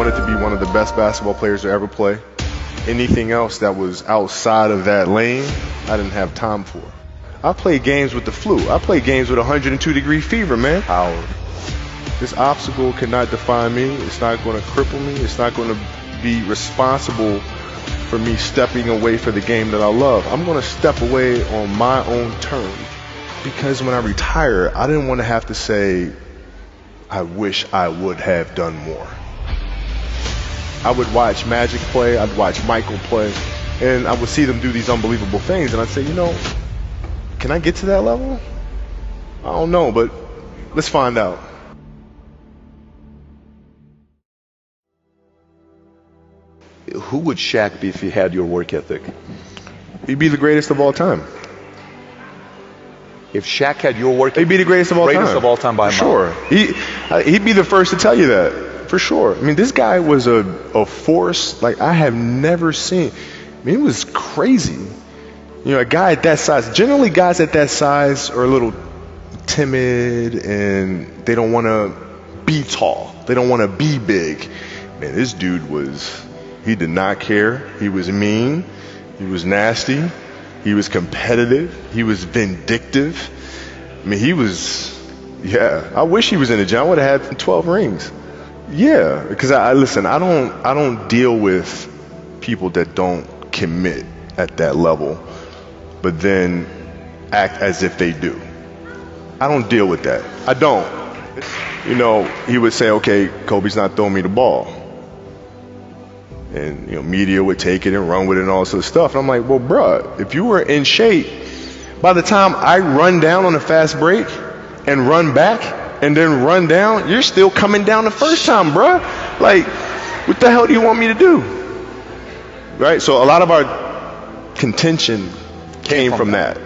wanted to be one of the best basketball players to ever play. Anything else that was outside of that lane, I didn't have time for. I played games with the flu. I played games with 102-degree fever, man. Power. This obstacle cannot define me. It's not going to cripple me. It's not going to be responsible for me stepping away for the game that I love. I'm going to step away on my own terms, because when I retire, I didn't want to have to say, I wish I would have done more. I would watch Magic play, I'd watch Michael play, and I would see them do these unbelievable things, and I'd say, you know, can I get to that level? I don't know, but let's find out. Who would Shaq be if he had your work ethic? He'd be the greatest of all time. If Shaq had your work ethic, he'd be the greatest of all time. Greatest of all time by a mile. Sure. He'd be the first to tell you that, for sure. I mean, this guy was a force like I have never seen. I mean, it was crazy. You know, a guy at that size, generally guys at that size are a little timid and they don't want to be tall. They don't want to be big. Man, this dude he did not care. He was mean. He was nasty. He was competitive. He was vindictive. I mean, I wish he was in the gym. I would have had 12 rings. Yeah, because listen, I don't deal with people that don't commit at that level, but then act as if they do. I don't deal with that. I don't. You know, he would say, okay, Kobe's not throwing me the ball. And, you know, media would take it and run with it and all sorts of stuff. And I'm like, well, bruh, if you were in shape, by the time I run down on a fast break and run back and then run down, you're still coming down the first time, bruh. Like, what the hell do you want me to do? Right? So a lot of our contention came from that.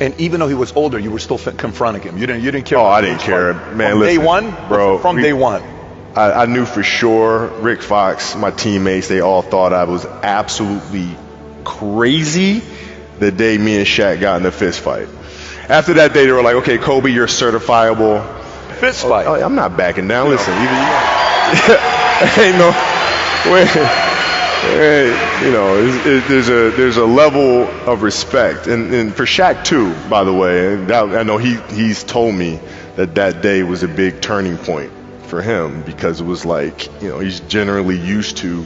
And even though he was older, you were still confronting him. You didn't care. Oh, I didn't care, man. From listen, day one, bro. From day one. I knew for sure Rick Fox, my teammates, they all thought I was absolutely crazy the day me and Shaq got in a fist fight. After that day, they were like, okay, Kobe, you're certifiable. Fist fight. Oh, I'm not backing down. Listen, ain't no way. You know, there's a level of respect, and for Shaq too, by the way. I know he's told me that day was a big turning point for him, because it was like, you know, he's generally used to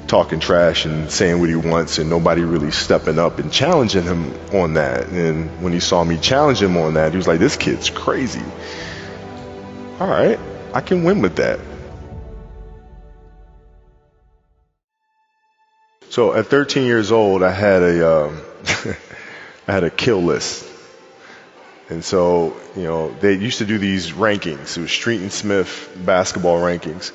talking trash and saying what he wants and nobody really stepping up and challenging him on that. And when he saw me challenge him on that, he was like, this kid's crazy. All right, I can win with that. So at 13 years old, I had a kill list. And so, you know, they used to do these rankings. It was Street and Smith basketball rankings.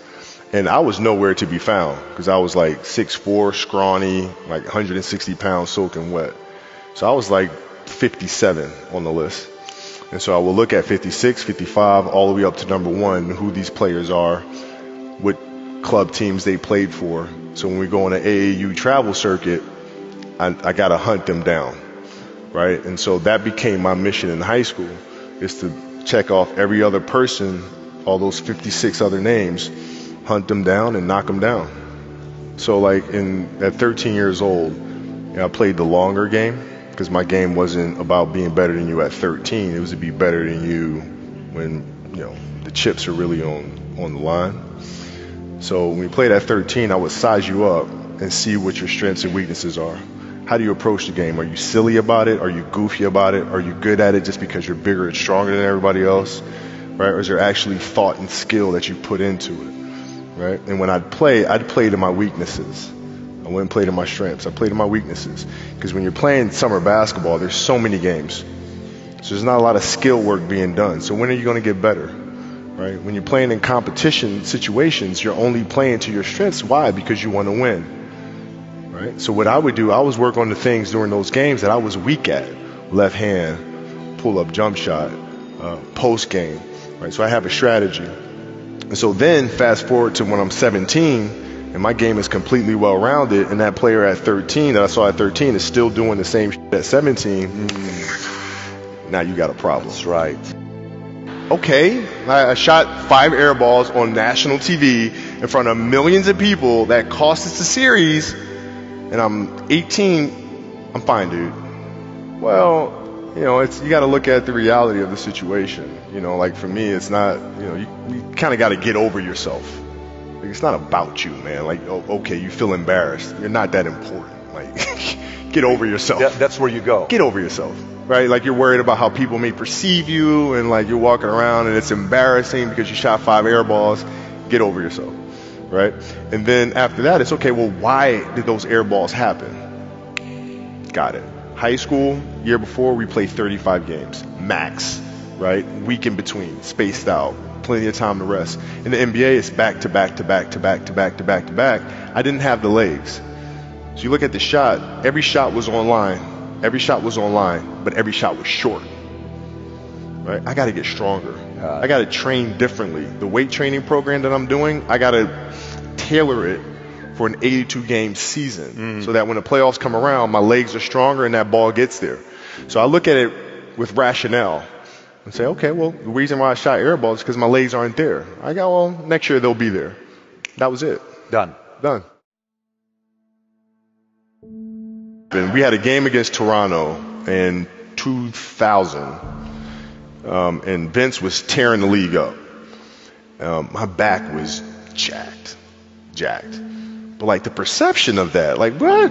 And I was nowhere to be found, because I was like 6'4", scrawny, like 160 pounds soaking wet. So I was like 57 on the list. And so I will look at 56, 55, all the way up to number 1, who these players are, what club teams they played for. So when we go on an AAU travel circuit, I got to hunt them down. Right? And so that became my mission in high school, is to check off every other person, all those 56 other names, hunt them down and knock them down. So like at 13 years old, you know, I played the longer game, because my game wasn't about being better than you at 13. It was to be better than you when, you know, the chips are really on the line. So when we played at 13, I would size you up and see what your strengths and weaknesses are. How do you approach the game? Are you silly about it? Are you goofy about it? Are you good at it just because you're bigger and stronger than everybody else? Right? Or is there actually thought and skill that you put into it? Right? And when I'd play to my weaknesses. I wouldn't play to my strengths. I played to my weaknesses. Because when you're playing summer basketball, there's so many games. So there's not a lot of skill work being done. So when are you going to get better? Right? When you're playing in competition situations, you're only playing to your strengths. Why? Because you want to win. Right? So what I would do, I was work on the things during those games that I was weak at. Left hand, pull up jump shot, post game. Right? So I have a strategy. And so then fast forward to when I'm 17 and my game is completely well rounded, and that player at 13 that I saw at 13 is still doing the same shit at 17. Now you got a problem. That's right. okay, I shot 5 air balls on national TV in front of millions of people that cost us the series, and I'm 18, I'm fine, dude. Well, you know, you got to look at the reality of the situation. You know, like for me, it's not, you know, you kind of got to get over yourself. Like, it's not about you, man. Like, oh, okay, you feel embarrassed. You're not that important. Like, get over yourself. That's where you go. Get over yourself, right? Like, you're worried about how people may perceive you, and like you're walking around and it's embarrassing because you shot 5 air balls. Get over yourself, right? And then after that, it's okay, well, why did those air balls happen? Got it. High school, year before, we played 35 games, max, right? Week in between, spaced out, plenty of time to rest. In the NBA, it's back to back to back to back to back to back to back. I didn't have the legs. So you look at the shot, every shot was online. Every shot was online, but every shot was short, right? I got to get stronger. I got to train differently. The weight training program that I'm doing, I got to tailor it for an 82-game season so that when the playoffs come around, my legs are stronger and that ball gets there. So I look at it with rationale and say, okay, well, the reason why I shot air balls is because my legs aren't there. I go, well, next year they'll be there. That was it. Done. And we had a game against Toronto in 2000, and Vince was tearing the league up. My back was jacked. But like the perception of that, like what?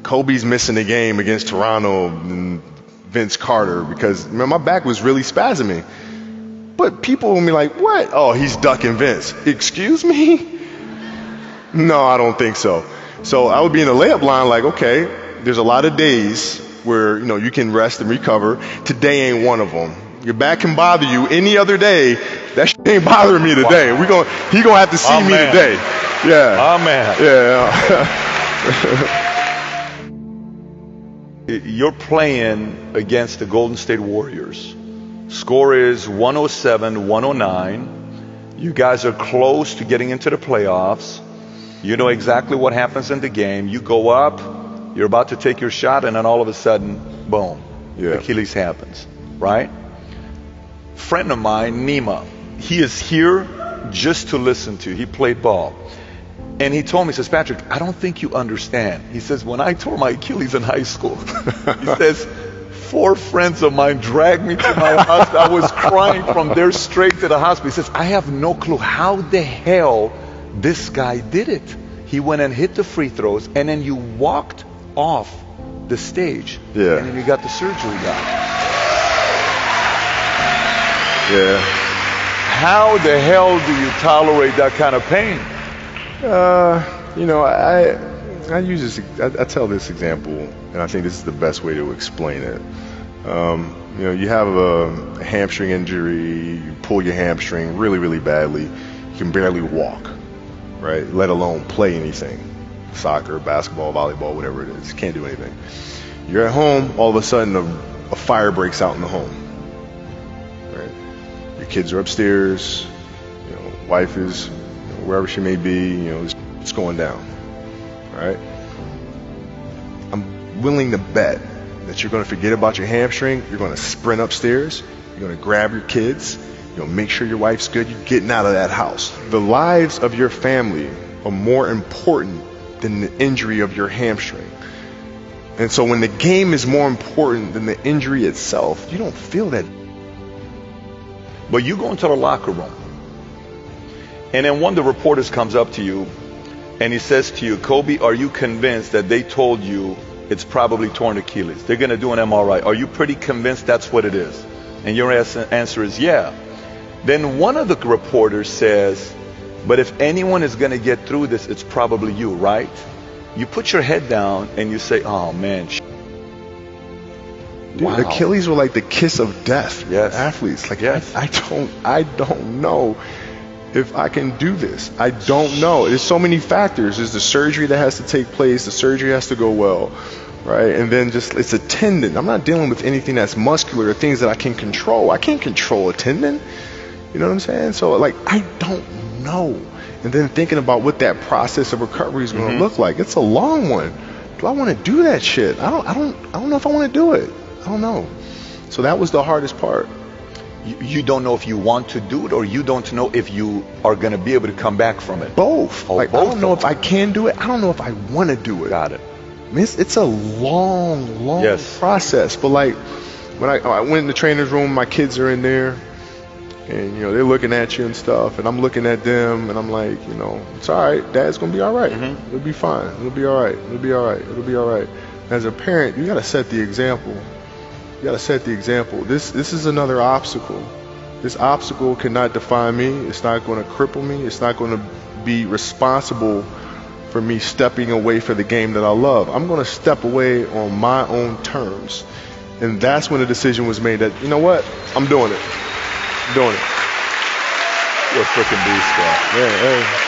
Kobe's missing the game against Toronto and Vince Carter because man, my back was really spasming. But people will be like, what? Oh, he's ducking Vince. Excuse me? No, I don't think so. So I would be in the layup line like, okay, there's a lot of days where, you know, you can rest and recover. Today ain't one of them. Your back can bother you any other day. That shit ain't bothering me today. He gonna have to see me today. Yeah. Amen. Yeah. You're playing against the Golden State Warriors. Score is 107-109. You guys are close to getting into the playoffs. You know exactly what happens in the game. You go up, you're about to take your shot, and then all of a sudden, boom, Achilles happens, right? Friend of mine, Nima, he is here just to listen to. He played ball. And he told me, he says, Patrick, I don't think you understand. He says, when I tore my Achilles in high school, he says, 4 friends of mine dragged me to my hospital. I was crying from there straight to the hospital. He says, I have no clue how the hell this guy did it. He went and hit the free throws, and then you walked off the stage. Yeah. And then you got the surgery done. Yeah. How the hell do you tolerate that kind of pain? You know, I use this. I tell this example, and I think this is the best way to explain it. You know, you have a hamstring injury, you pull your hamstring really, really badly, you can barely walk, right? Let alone play anything, soccer, basketball, volleyball, whatever it is. You can't do anything. You're at home, all of a sudden a fire breaks out in the home, right? Your kids are upstairs, you know, wife is wherever she may be, you know, it's going down, right? I'm willing to bet that you're going to forget about your hamstring. You're going to sprint upstairs. You're going to grab your kids. You know, make sure your wife's good. You're getting out of that house. The lives of your family are more important than the injury of your hamstring. And so when the game is more important than the injury itself, you don't feel that. But you go into the locker room, and then one of the reporters comes up to you and he says to you, Kobe, are you convinced that they told you it's probably torn Achilles? They're going to do an MRI. Are you pretty convinced that's what it is? And your answer is yeah. Then one of the reporters says, but if anyone is going to get through this, it's probably you, right? You put your head down and you say, oh man. Dude, wow. Achilles were like the kiss of death for athletes. Like, yes. I don't know if I can do this. I don't know. There's so many factors. There's the surgery that has to take place. The surgery has to go well, right? And then just, it's a tendon. I'm not dealing with anything that's muscular or things that I can control. I can't control a tendon. You know what I'm saying? So, like, I don't know. And then thinking about what that process of recovery is going to look like. It's a long one. Do I want to do that shit? I don't know if I want to do it. I don't know. So that was the hardest part. You don't know if you want to do it, or you don't know if you are going to be able to come back from it. Both. Oh, like, both I don't know if I can do it. I don't know if I want to do it. Got it. I mean, it's a long, long Yes. process. But like, when I went in the trainer's room, my kids are in there, and they're looking at you and stuff, and I'm looking at them, and I'm like, it's all right. Dad's gonna be all right. Mm-hmm. It'll be fine. It'll be all right. It'll be all right. It'll be all right. As a parent, you gotta set the example. You gotta set the example. This is another obstacle. This obstacle cannot define me. It's not going to cripple me. It's not going to be responsible for me stepping away for the game that I love. I'm going to step away on my own terms. And that's when the decision was made that, you know what? I'm doing it. I'm doing it. You're a freaking beast, guy. Yeah, hey.